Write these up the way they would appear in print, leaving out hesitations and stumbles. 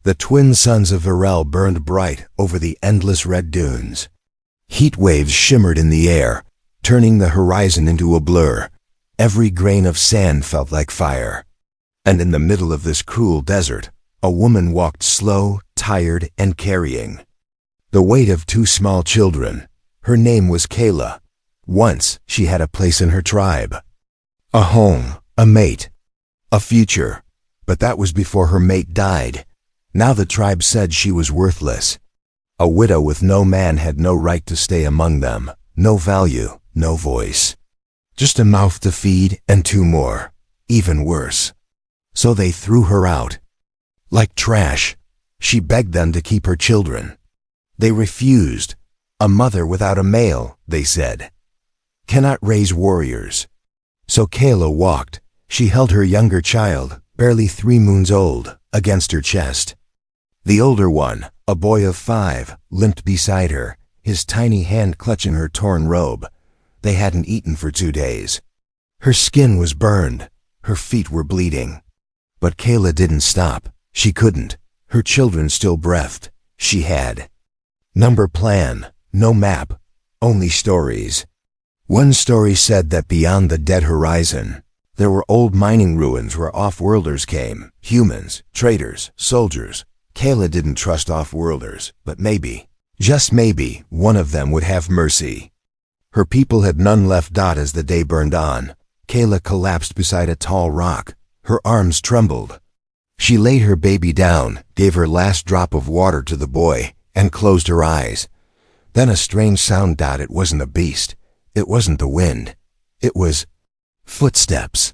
The twin suns of Virel burned bright over the endless red dunes. Heat waves shimmered in the air, turning the horizon into a blur. Every grain of sand felt like fire. And in the middle of this cruel desert, a woman walked slow, tired, and carrying the weight of two small children. Her name was Kayla. Once she had a place in her tribe. A home, a mate, a future. But that was before her mate died. Now the tribe said she was worthless. A widow with no man had no right to stay among them. No value, no voice. Just a mouth to feed and two more. Even worse. So they threw her out. Like trash. She begged them to keep her children. They refused. A mother without a male, they said, cannot raise warriors. So Kayla walked. She held her younger child, barely 3 moons old, against her chest. The older one, a boy of 5, limped beside her, his tiny hand clutching her torn robe. They hadn't eaten for 2 days. Her skin was burned. Her feet were bleeding. But Kayla didn't stop. She couldn't. Her children still breathed. She had. Number plan, no map, only stories. One story said that beyond the dead horizon, there were old mining ruins where off-worlders came, humans, traders, soldiers. Kayla didn't trust off-worlders, but maybe, just maybe, one of them would have mercy. Her people had none left. As the day burned on, Kayla collapsed beside a tall rock. Her arms trembled. She laid her baby down, gave her last drop of water to the boy, and closed her eyes. Then a strange sound. It wasn't a beast. It wasn't the wind. It was footsteps.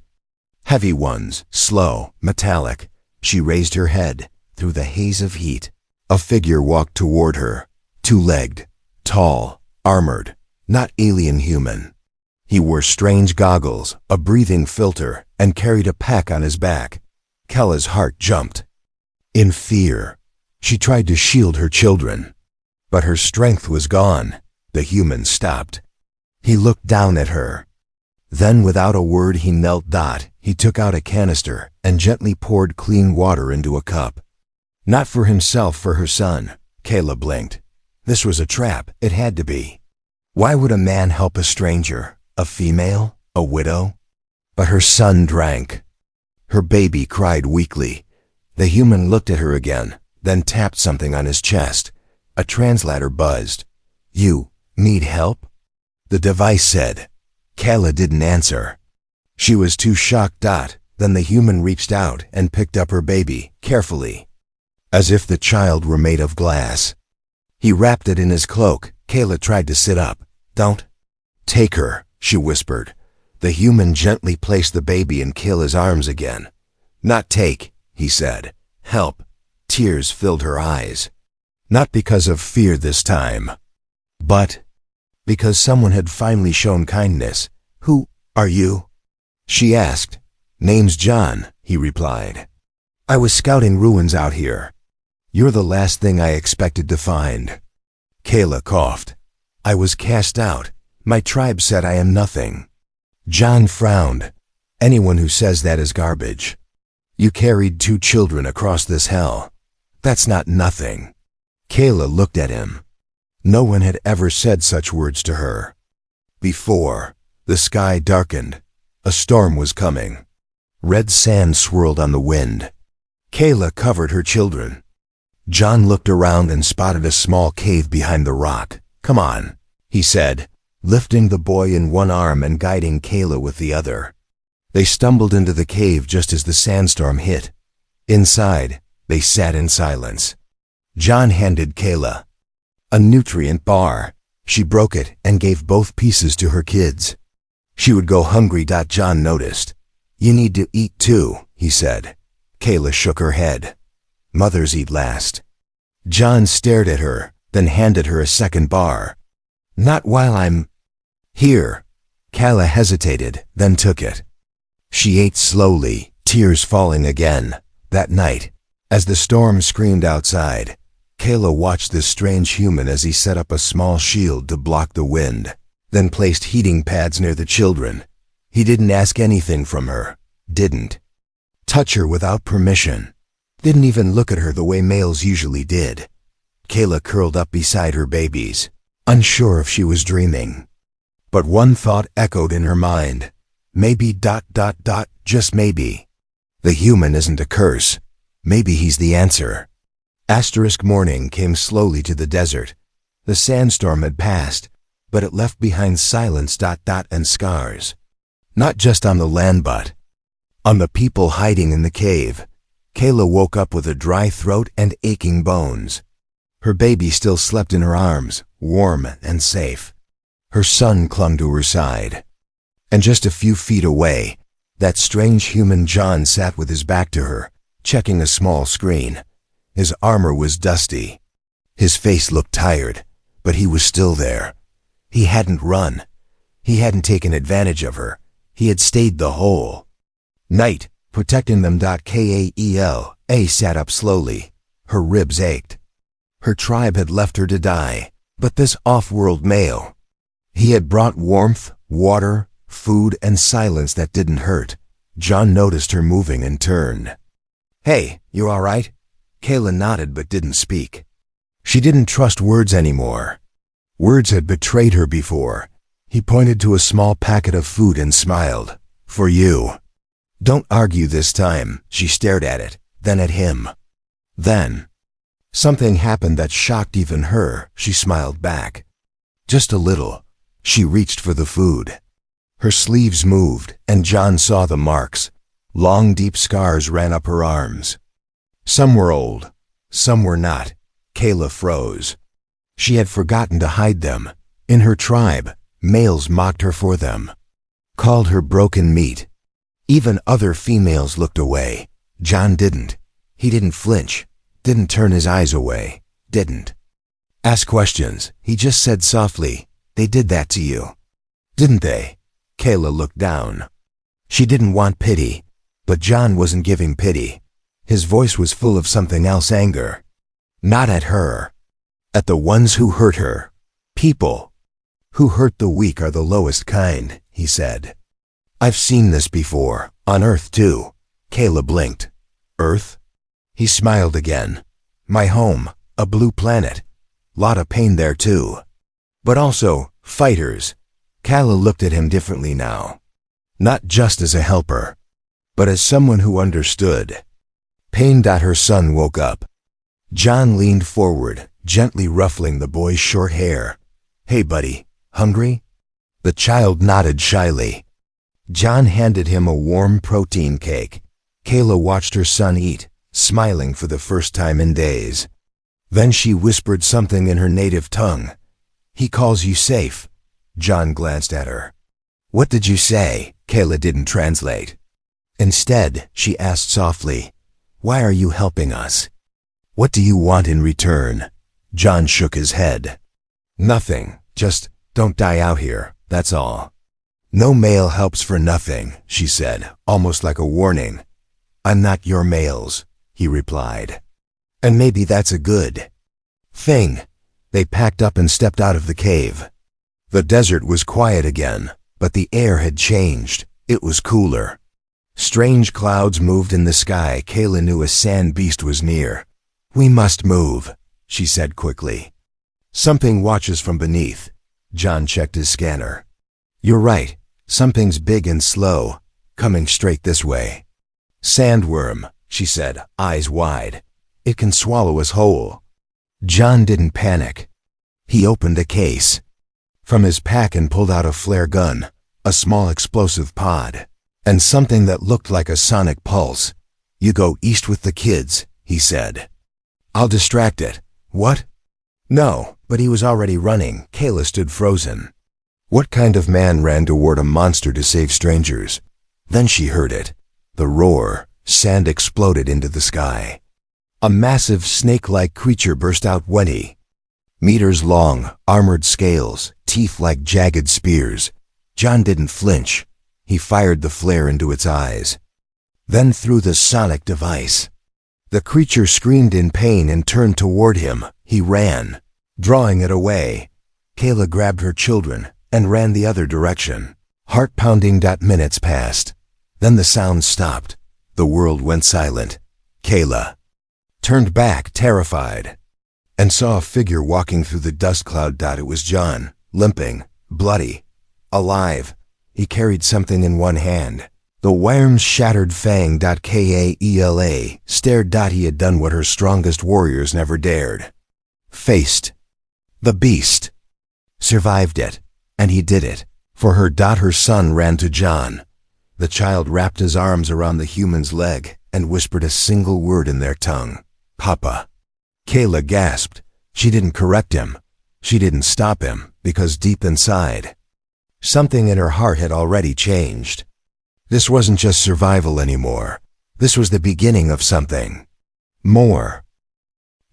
Heavy ones, slow, metallic. She raised her head. Through the haze of heat, a figure walked toward her. 2-legged, tall, armored, not alien human. He wore strange goggles, a breathing filter, and carried a pack on his back. Kayla's heart jumped. In fear, she tried to shield her children. But her strength was gone. The human stopped. He looked down at her. Then without a word he knelt. He took out a canister and gently poured clean water into a cup. Not for himself, for her son. Kayla blinked. This was a trap. It had to be. Why would a man help a stranger? A female? A widow? But her son drank. Her baby cried weakly. The human looked at her again, then tapped something on his chest. A translator buzzed. You need help? The device said. Kayla didn't answer. She was too shocked. Then the human reached out and picked up her baby, carefully, as if the child were made of glass. He wrapped it in his cloak. Kayla tried to sit up. Don't take her, she whispered. The human gently placed the baby in Kayla's arms again. Not take, he said. Help. Tears filled her eyes. Not because of fear this time, but because someone had finally shown kindness. Who are you? She asked. Name's John, he replied. I was scouting ruins out here. You're the last thing I expected to find. Kayla coughed. I was cast out. My tribe said I am nothing. John frowned. Anyone who says that is garbage. You carried 2 children across this hell. That's not nothing. Kayla looked at him. No one had ever said such words to her. Before, the sky darkened. A storm was coming. Red sand swirled on the wind. Kayla covered her children. John looked around and spotted a small cave behind the rock. Come on, he said, lifting the boy in one arm and guiding Kayla with the other. They stumbled into the cave just as the sandstorm hit. Inside, they sat in silence. John handed Kayla a nutrient bar. She broke it and gave both pieces to her kids. She would go hungry. John noticed. You need to eat too, he said. Kayla shook her head. Mothers eat last. John stared at her, then handed her a second bar. Not while I'm here. Kayla hesitated, then took it. She ate slowly, tears falling again. That night, as the storm screamed outside, Kayla watched this strange human as he set up a small shield to block the wind, then placed heating pads near the children. He didn't ask anything from her. Didn't touch her without permission. Didn't even look at her the way males usually did. Kayla curled up beside her babies, unsure if she was dreaming. But one thought echoed in her mind. Maybe ... just maybe. The human isn't a curse. Maybe he's the answer. Morning came slowly to the desert. The sandstorm had passed, but it left behind silence ... and scars. Not just on the land but on the people hiding in the cave. Kayla woke up with a dry throat and aching bones. Her baby still slept in her arms, warm and safe. Her son clung to her side. And just a few feet away, that strange human John sat with his back to her, checking a small screen. His armor was dusty. His face looked tired, but he was still there. He hadn't run. He hadn't taken advantage of her. He had stayed the whole night, protecting them. Kaela sat up slowly. Her ribs ached. Her tribe had left her to die, but this off-world male, he had brought warmth, water, food, and silence that didn't hurt. John noticed her moving and turned. "Hey, you all right?" Kayla nodded but didn't speak. She didn't trust words anymore. Words had betrayed her before. He pointed to a small packet of food and smiled. "For you." "Don't argue this time." She stared at it, then at him. Then something happened that shocked even her. She smiled back. Just a little. She reached for the food. Her sleeves moved, and John saw the marks. Long, deep scars ran up her arms. Some were old, some were not. Kayla froze. She had forgotten to hide them. In her tribe, males mocked her for them, called her broken meat. Even other females looked away. John didn't. He didn't flinch, didn't turn his eyes away, didn't ask questions. He just said softly, "They did that to you, didn't they?" Kayla looked down. She didn't want pity, but John wasn't giving pity. His voice was full of something else, anger. Not at her. At the ones who hurt her. People who hurt the weak are the lowest kind, he said. "I've seen this before, on Earth too." Kayla blinked. "Earth?" He smiled again. "My home, a blue planet. Lot of pain there too. But also, fighters." Kayla looked at him differently now. Not just as a helper, but as someone who understood. Pain. Her son woke up. John leaned forward, gently ruffling the boy's short hair. "Hey buddy, hungry?" The child nodded shyly. John handed him a warm protein cake. Kayla watched her son eat, smiling for the first time in days. Then she whispered something in her native tongue. "He calls you safe." John glanced at her. "What did you say?" Kayla didn't translate. Instead, she asked softly, "Why are you helping us? What do you want in return?" John shook his head. "Nothing, just don't die out here, that's all." "No male helps for nothing," she said, almost like a warning. "I'm not your males," he replied. "And maybe that's a good thing." They packed up and stepped out of the cave. The desert was quiet again, but the air had changed. It was cooler. Strange clouds moved in the sky. Kayla knew a sand beast was near. "We must move," she said quickly. "Something watches from beneath." John checked his scanner. "You're right. Something's big and slow, coming straight this way." "Sandworm," she said, eyes wide. "It can swallow us whole." John didn't panic. He opened a case from his pack and pulled out a flare gun, a small explosive pod, and something that looked like a sonic pulse. "You go east with the kids," he said. "I'll distract it." "What?" "No," but he was already running. Kayla stood frozen. What kind of man ran toward a monster to save strangers? Then she heard it. The roar. Sand exploded into the sky. A massive snake-like creature burst out 20 meters long, armored scales, teeth like jagged spears. John didn't flinch. He fired the flare into its eyes, then threw the sonic device. The creature screamed in pain and turned toward him. He ran, drawing it away. Kayla grabbed her children and ran the other direction. Heart-pounding. Minutes passed. Then the sound stopped. The world went silent. Kayla turned back, terrified, and saw a figure walking through the dust cloud. It was John, limping, bloody, alive. He carried something in one hand. The worm's shattered fang. Kayla stared. He had done what her strongest warriors never dared. Faced the beast. Survived it. And he did it. For her. Her son ran to John. The child wrapped his arms around the human's leg and whispered a single word in their tongue. Papa. Kayla gasped. She didn't correct him. She didn't stop him, because deep inside, something in her heart had already changed. This wasn't just survival anymore. This was the beginning of something more.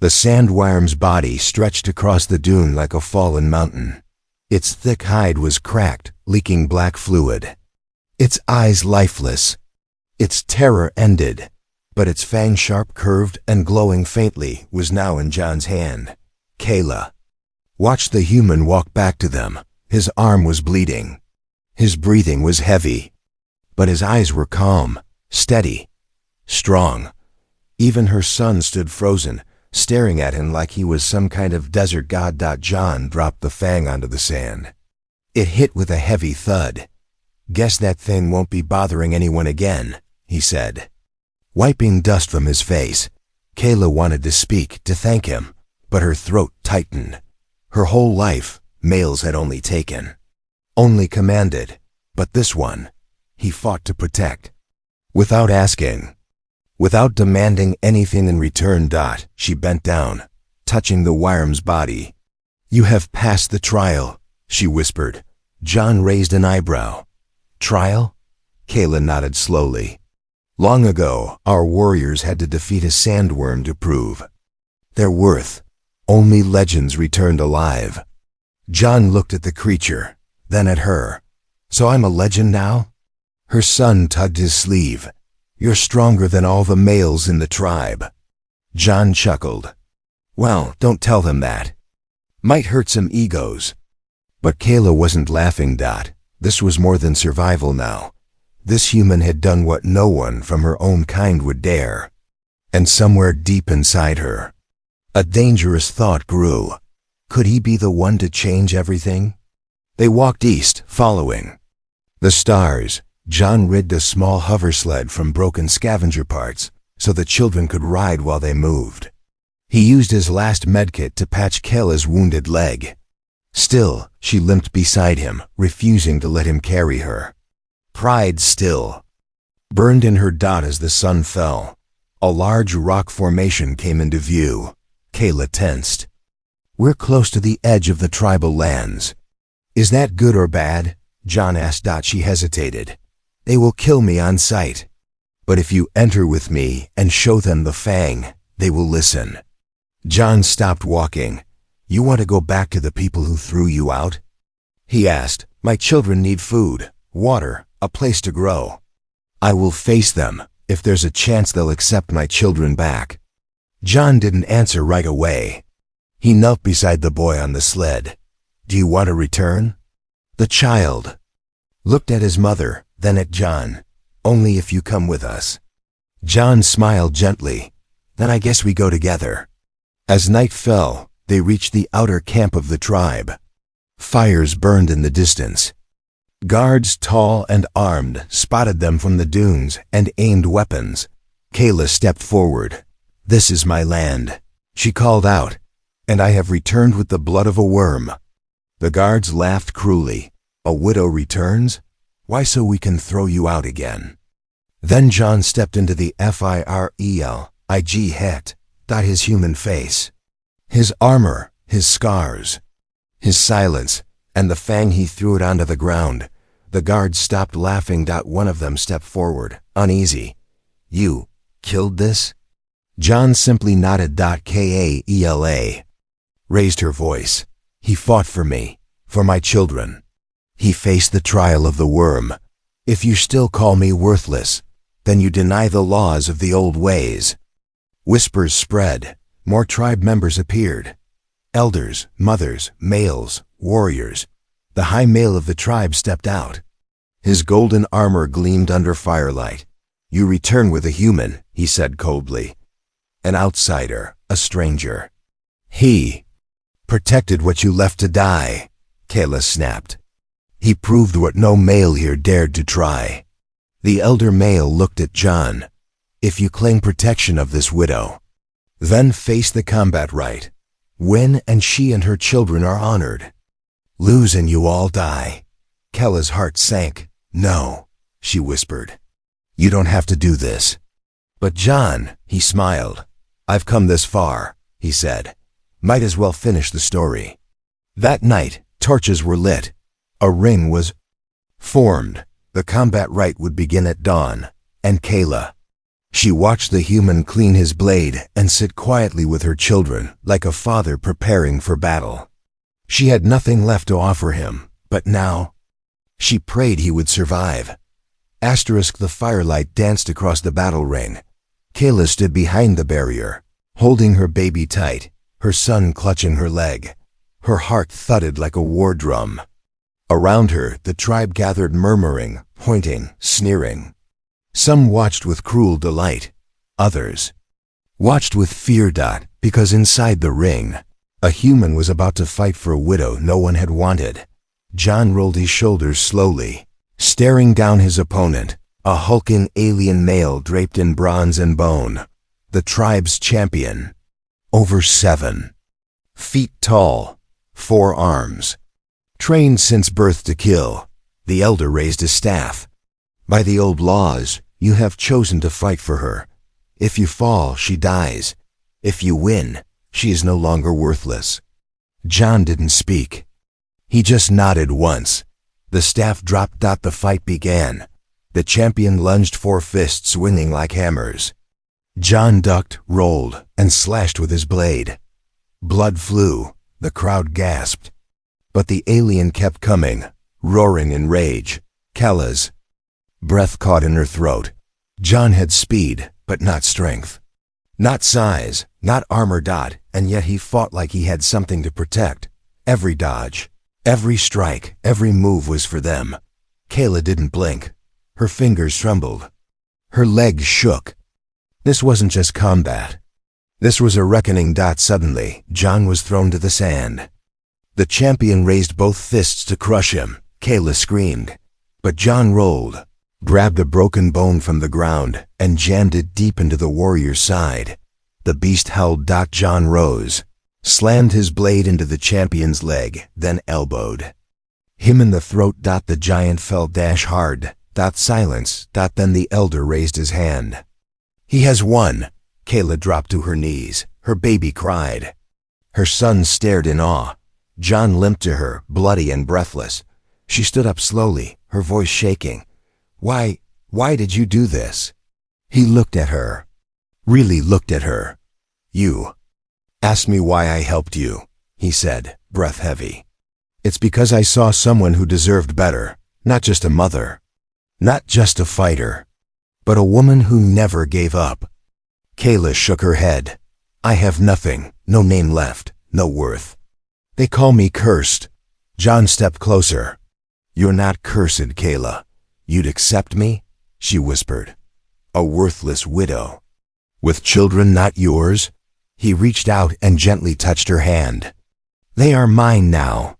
The sandworm's body stretched across the dune like a fallen mountain. Its thick hide was cracked, leaking black fluid. Its eyes lifeless. Its terror ended, but its fang, sharp, curved, and glowing faintly, was now in John's hand. Kayla watched the human walk back to them. His arm was bleeding. His breathing was heavy. But his eyes were calm, steady, strong. Even her son stood frozen, staring at him like he was some kind of desert god. John dropped the fang onto the sand. It hit with a heavy thud. Guess that thing won't be bothering anyone again, he said. Wiping dust from his face, Kayla wanted to speak, to thank him, but her throat tightened. Her whole life, males had only taken, only commanded, but this one, he fought to protect. Without asking, without demanding anything in return. She bent down, touching the worm's body. You have passed the trial, she whispered. John raised an eyebrow. Trial? Kayla nodded slowly. Long ago, our warriors had to defeat a sandworm to prove their worth. Only legends returned alive. John looked at the creature, then at her. So I'm a legend now? Her son tugged his sleeve. You're stronger than all the males in the tribe. John chuckled. Well, don't tell them that. Might hurt some egos. But Kayla wasn't laughing. This was more than survival now. This human had done what no one from her own kind would dare. And somewhere deep inside her, a dangerous thought grew. Could he be the one to change everything? They walked east, following the stars. John rigged a small hover sled from broken scavenger parts so the children could ride while they moved. He used his last medkit to patch Kayla's wounded leg. Still, she limped beside him, refusing to let him carry her. Pride still burned in her. As the sun fell, a large rock formation came into view. Kayla tensed. We're close to the edge of the tribal lands. Is that good or bad? John asked. She hesitated. They will kill me on sight. But if you enter with me and show them the fang, they will listen. John stopped walking. You want to go back to the people who threw you out? He asked. My children need food, water, a place to grow. I will face them. If there's a chance they'll accept my children back. John didn't answer right away. He knelt beside the boy on the sled. Do you want to return? The child looked at his mother, then at John. Only if you come with us. John smiled gently. Then I guess we go together. As night fell, they reached the outer camp of the tribe. Fires burned in the distance. Guards, tall and armed, spotted them from the dunes and aimed weapons. Kayla stepped forward. This is my land, she called out, and I have returned with the blood of a worm. The guards laughed cruelly. A widow returns? Why, so we can throw you out again. Then John stepped into the FIRELIG het. His human face, his armor, his scars, his silence, and the fang. He threw it onto the ground. The guards stopped laughing. One of them stepped forward, uneasy. You killed this? John simply nodded. Kayla raised her voice. He fought for me, for my children. He faced the trial of the worm. If you still call me worthless, then you deny the laws of the old ways. Whispers spread. More tribe members appeared. Elders, mothers, males, warriors. The high male of the tribe stepped out. His golden armor gleamed under firelight. You return with a human, he said coldly. An outsider, a stranger. He protected what you left to die, Kayla snapped. He proved what no male here dared to try. The elder male looked at John. If you claim protection of this widow, then face the combat right. Win and she and her children are honored. Lose and you all die. Kayla's heart sank. No, she whispered. You don't have to do this. But John, he smiled. I've come this far, he said. Might as well finish the story. That night, torches were lit. A ring was formed. The combat rite would begin at dawn. And Kayla, she watched the human clean his blade and sit quietly with her children, like a father preparing for battle. She had nothing left to offer him, but now she prayed he would survive. The firelight danced across the battle ring. Kayla stood behind the barrier, holding her baby tight, her son clutching her leg. Her heart thudded like a war drum. Around her, the tribe gathered, murmuring, pointing, sneering. Some watched with cruel delight. Others watched with fear. Because inside the ring, a human was about to fight for a widow no one had wanted. John rolled his shoulders slowly, staring down his opponent, a hulking alien male draped in bronze and bone. The tribe's champion. Over 7 feet tall, 4 arms. Trained since birth to kill, the elder raised his staff. By the old laws, you have chosen to fight for her. If you fall, she dies. If you win, she is no longer worthless. John didn't speak. He just nodded once. The staff dropped. The fight began. The champion lunged, 4 fists swinging like hammers. John ducked, rolled, and slashed with his blade. Blood flew. The crowd gasped. But the alien kept coming, roaring in rage. Kayla's breath caught in her throat. John had speed, but not strength. Not size, not armor. And yet he fought like he had something to protect. Every dodge, every strike, every move was for them. Kayla didn't blink. Her fingers trembled. Her legs shook. This wasn't just combat. This was a reckoning. Suddenly, John was thrown to the sand. The champion raised both fists to crush him. Kayla screamed. But John rolled, grabbed a broken bone from the ground, and jammed it deep into the warrior's side. The beast howled. John rose, slammed his blade into the champion's leg, then elbowed him in the throat. The giant fell hard. Silence. Then the elder raised his hand. He has won. Kayla dropped to her knees. Her baby cried. Her son stared in awe. John limped to her, bloody and breathless. She stood up slowly, her voice shaking. Why did you do this? He looked at her. Really looked at her. You asked me why I helped you, he said, breath heavy. It's because I saw someone who deserved better. Not just a mother. Not just a fighter. But a woman who never gave up. Kayla shook her head. I have nothing, no name left, no worth. They call me cursed. John stepped closer. You're not cursed, Kayla. You'd accept me? She whispered. A worthless widow. With children not yours? He reached out and gently touched her hand. They are mine now.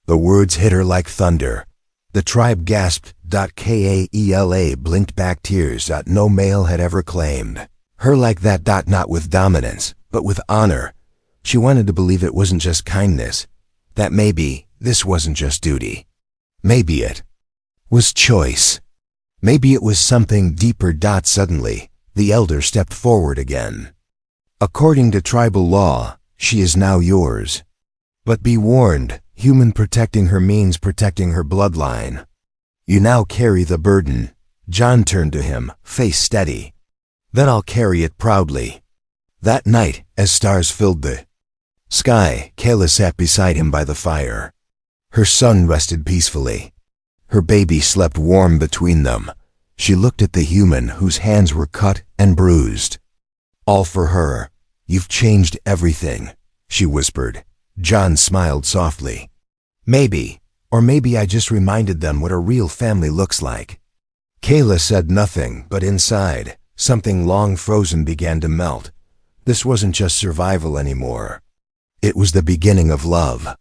The words hit her like thunder. The tribe gasped. Kayla blinked back tears. No male had ever claimed her like that. Not with dominance, but with honor. She wanted to believe it wasn't just kindness, that maybe this wasn't just duty. Maybe it was choice. Maybe it was something deeper. Suddenly, the elder stepped forward again. According to tribal law, she is now yours. But be warned, human protecting her means protecting her bloodline. You now carry the burden. John turned to him, face steady. Then I'll carry it proudly. That night, as stars filled the sky, Kayla sat beside him by the fire. Her son rested peacefully. Her baby slept warm between them. She looked at the human whose hands were cut and bruised. All for her. You've changed everything, she whispered. John smiled softly. Maybe, or maybe I just reminded them what a real family looks like. Kayla said nothing, but inside, something long frozen began to melt. This wasn't just survival anymore. It was the beginning of love.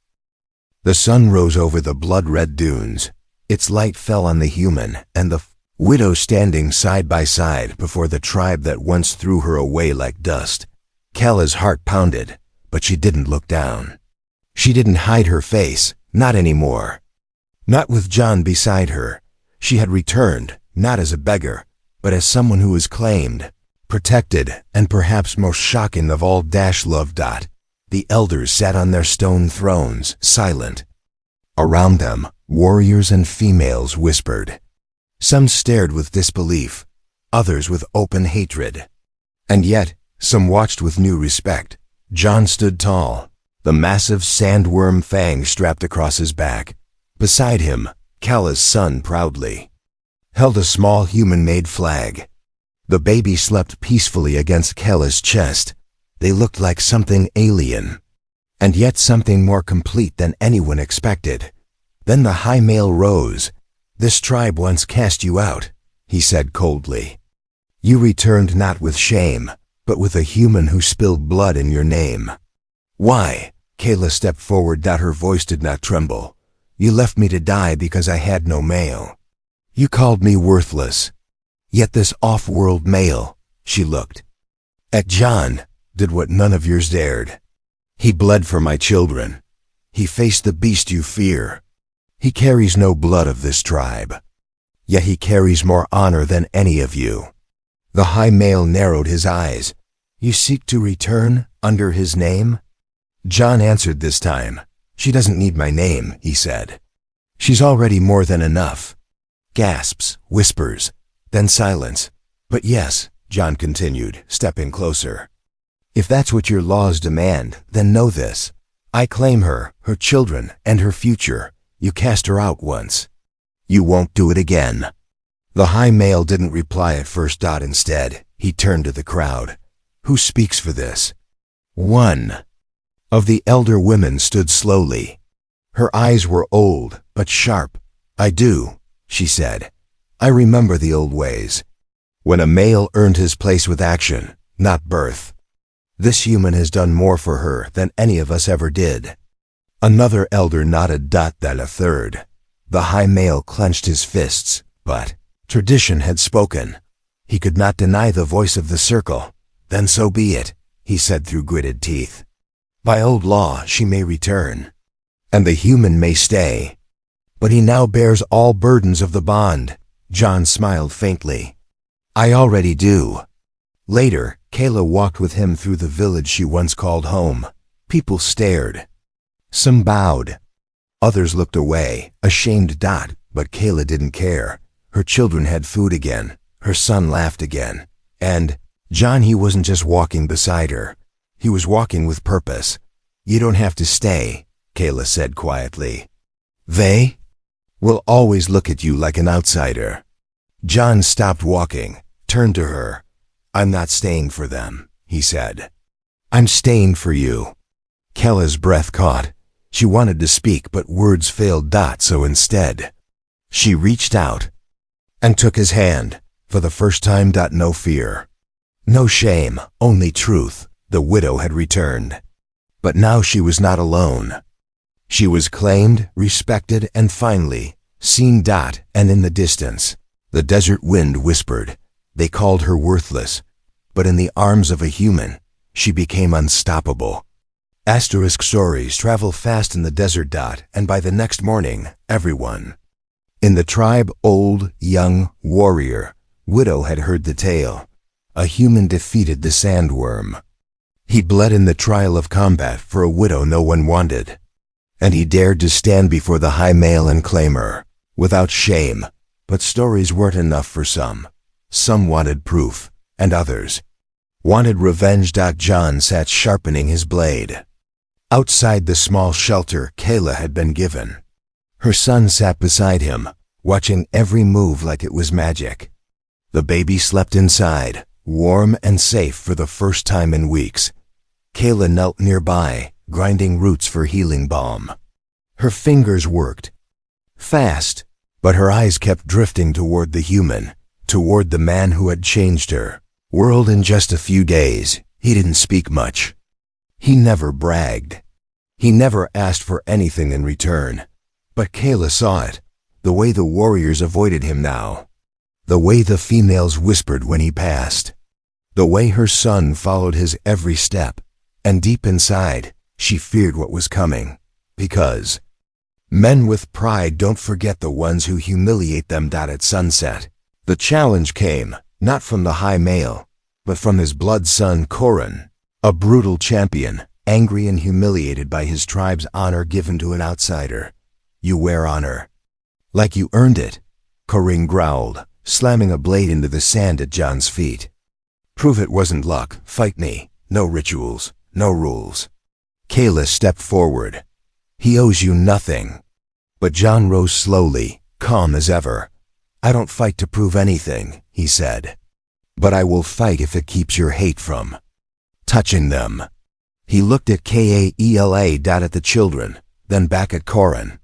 The sun rose over the blood-red dunes. Its light fell on the human and the widow standing side by side before the tribe that once threw her away like dust. Kella's heart pounded, but she didn't look down. She didn't hide her face, not anymore. Not with John beside her. She had returned, not as a beggar, but as someone who was claimed, protected, and perhaps most shocking of all love. The elders sat on their stone thrones, silent. Around them, warriors and females whispered. Some stared with disbelief, others with open hatred. And yet, some watched with new respect. John stood tall, the massive sandworm fang strapped across his back. Beside him, Kella's son proudly held a small human-made flag. The baby slept peacefully against Kella's chest. They looked like something alien, and yet something more complete than anyone expected. Then the high male rose. "This tribe once cast you out," he said coldly. "You returned not with shame, but with a human who spilled blood in your name." "Why?" Kella stepped forward. Her voice did not tremble. "You left me to die because I had no male. You called me worthless. Yet this off-world male," she looked at John, "did what none of yours dared. He bled for my children. He faced the beast you fear. He carries no blood of this tribe. Yet he carries more honor than any of you." The high male narrowed his eyes. "You seek to return under his name?" John answered this time. "She doesn't need my name," he said. "She's already more than enough." Gasps, whispers, then silence. "But yes," John continued, stepping closer. "If that's what your laws demand, then know this. I claim her, her children, and her future. You cast her out once. You won't do it again." The high male didn't reply at first. Instead, he turned to the crowd. "Who speaks for this?" One of the elder women stood slowly. Her eyes were old, but sharp. "I do," she said. "I remember the old ways. When a male earned his place with action, not birth. This human has done more for her than any of us ever did." Another elder nodded. Then a third. The high male clenched his fists, but tradition had spoken. He could not deny the voice of the circle. "Then so be it," he said through gritted teeth. "By old law, she may return, and the human may stay. But he now bears all burdens of the bond." John smiled faintly. "I already do." Later, Kayla walked with him through the village she once called home. People stared. Some bowed. Others looked away, ashamed. But Kayla didn't care. Her children had food again. Her son laughed again. And John, he wasn't just walking beside her. He was walking with purpose. "You don't have to stay," Kayla said quietly. "They will always look at you like an outsider." John stopped walking, turned to her. "I'm not staying for them," he said. "I'm staying for you." Kella's breath caught. She wanted to speak, but words failed. So instead, she reached out and took his hand. For the first time. No fear, no shame, only truth. The widow had returned. But now she was not alone. She was claimed, respected, and finally seen. And in the distance, the desert wind whispered. They called her worthless, but in the arms of a human, she became unstoppable. Stories travel fast in the desert. And by the next morning, everyone in the tribe, old, young, warrior, widow, had heard the tale. A human defeated the sandworm. He bled in the trial of combat for a widow no one wanted. And he dared to stand before the high male and claim her, without shame. But stories weren't enough for some. Some wanted proof, and others wanted revenge. John sat sharpening his blade outside the small shelter Kayla had been given. Her son sat beside him, watching every move like it was magic. The baby slept inside, warm and safe for the first time in weeks. Kayla knelt nearby, grinding roots for healing balm. Her fingers worked fast, but her eyes kept drifting toward the human, toward the man who had changed her world in just a few days. He didn't speak much. He never bragged. He never asked for anything in return. But Kayla saw it, the way the warriors avoided him now, the way the females whispered when he passed, the way her son followed his every step, and deep inside, she feared what was coming, because men with pride don't forget the ones who humiliate them. At sunset, the challenge came, not from the high male, but from his blood son Corin, a brutal champion, angry and humiliated by his tribe's honor given to an outsider. You wear honor like you earned it, Corin growled, slamming a blade into the sand at John's feet. Prove it wasn't luck. Fight me. No rituals, no rules. Kayla stepped forward. He owes you nothing. But John rose slowly, calm as ever. I don't fight to prove anything, he said. But I will fight if it keeps your hate from touching them. He looked at Kaela at the children, then back at Corin.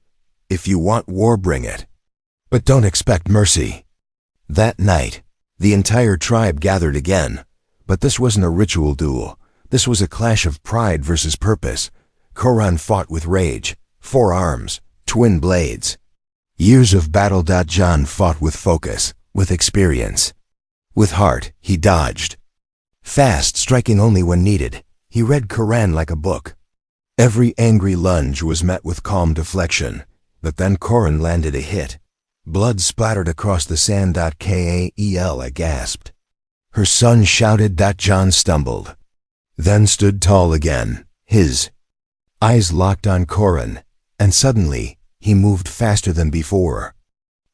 If you want war, bring it. But don't expect mercy. That night, the entire tribe gathered again. But this wasn't a ritual duel. This was a clash of pride versus purpose. Corin fought with rage, 4 arms, twin blades. Years of battle. John fought with focus, with experience. With heart, he dodged. Fast, striking only when needed. He read Corin like a book. Every angry lunge was met with calm deflection. But then Corin landed a hit. Blood splattered across the sand. Kaela gasped. Her son shouted. John stumbled, then stood tall again, his eyes locked on Corin, and suddenly, he moved faster than before.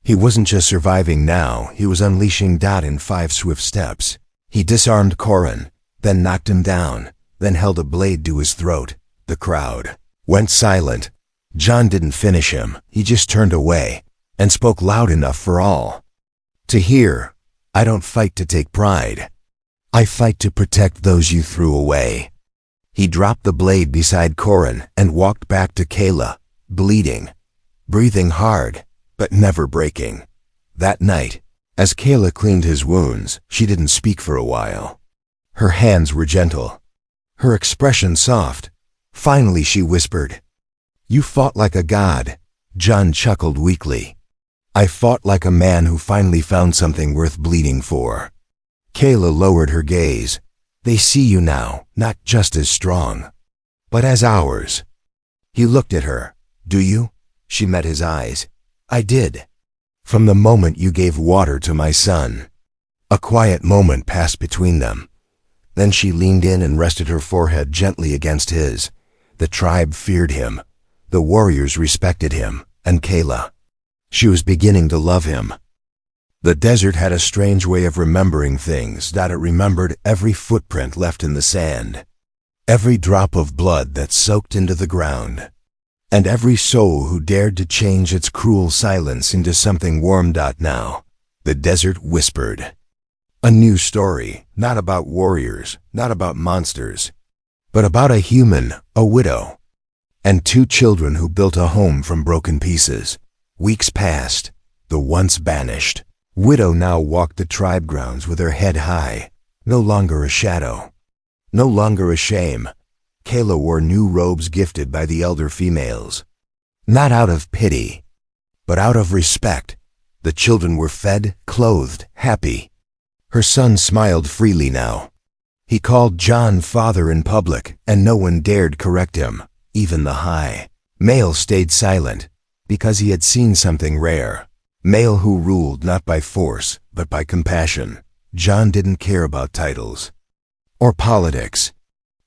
He wasn't just surviving now, he was unleashing. In 5 swift steps, he disarmed Corin, then knocked him down, then held a blade to his throat. The crowd went silent. John didn't finish him, he just turned away, and spoke loud enough for all to hear. I don't fight to take pride. I fight to protect those you threw away. He dropped the blade beside Corin and walked back to Kayla, bleeding, breathing hard, but never breaking. That night, as Kayla cleaned his wounds, she didn't speak for a while. Her hands were gentle, her expression soft. Finally she whispered, "You fought like a god." John chuckled weakly. "I fought like a man who finally found something worth bleeding for." Kayla lowered her gaze. "They see you now, not just as strong, but as ours." He looked at her. "Do you?" She met his eyes. "I did. From the moment you gave water to my son." A quiet moment passed between them. Then she leaned in and rested her forehead gently against his. The tribe feared him. The warriors respected him, and Kayla, she was beginning to love him. The desert had a strange way of remembering things. It remembered every footprint left in the sand, every drop of blood that soaked into the ground, and every soul who dared to change its cruel silence into something warm. Now, the desert whispered. A new story, not about warriors, not about monsters, but about a human, a widow, and 2 children who built a home from broken pieces. Weeks passed. The once banished widow now walked the tribe grounds with her head high, no longer a shadow, no longer a shame. Kayla wore new robes gifted by the elder females, not out of pity, but out of respect. The children were fed, clothed, happy. Her son smiled freely now. He called John father in public, and no one dared correct him. Even the high male stayed silent, because he had seen something rare. Male who ruled not by force, but by compassion. John didn't care about titles, or politics,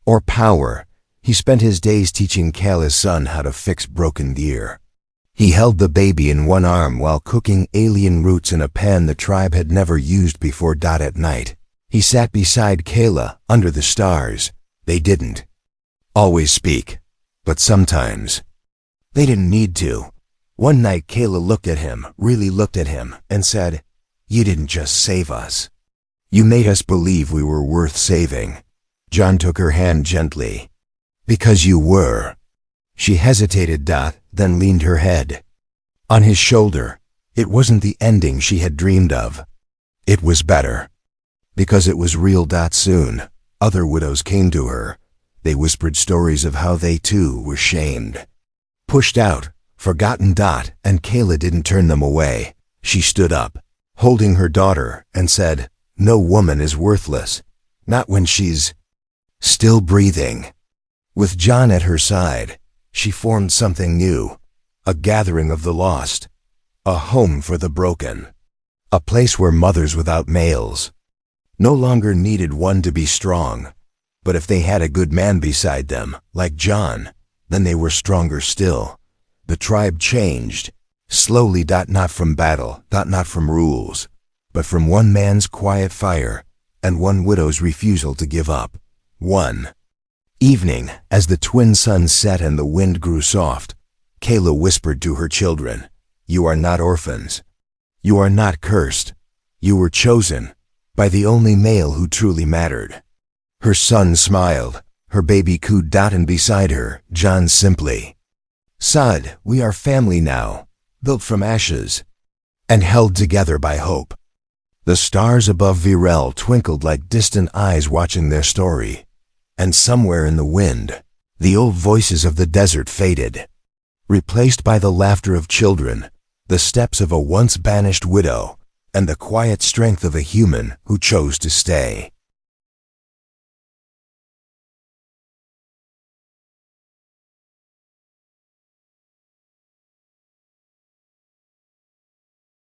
or power. He spent his days teaching Kayla's son how to fix broken gear. He held the baby in one arm while cooking alien roots in a pan the tribe had never used before. At night, he sat beside Kayla, under the stars. They didn't always speak, but sometimes they didn't need to. One night Kayla looked at him, really looked at him, and said, "You didn't just save us. You made us believe we were worth saving." John took her hand gently. "Because you were." She hesitated, then leaned her head on his shoulder. It wasn't the ending she had dreamed of. It was better, because it was real. Soon, Other widows came to her. They whispered stories of how they too were shamed, pushed out, forgotten. And Kayla didn't turn them away. She stood up, holding her daughter, and said, "No woman is worthless, not when she's still breathing." With John at her side, she formed something new, a gathering of the lost, a home for the broken, a place where mothers without males no longer needed one to be strong, but if they had a good man beside them, like John, then they were stronger still. The tribe changed, slowly. Not from battle, not from rules, but from one man's quiet fire and one widow's refusal to give up. One evening, as the twin suns set and the wind grew soft, Kayla whispered to her children, "You are not orphans. You are not cursed. You were chosen by the only male who truly mattered." Her son smiled, her baby cooed. And beside her, John simply sighed, "We are family now, built from ashes and held together by hope." The stars above Virel twinkled like distant eyes watching their story, and somewhere in the wind, the old voices of the desert faded, replaced by the laughter of children, the steps of a once banished widow, and the quiet strength of a human who chose to stay.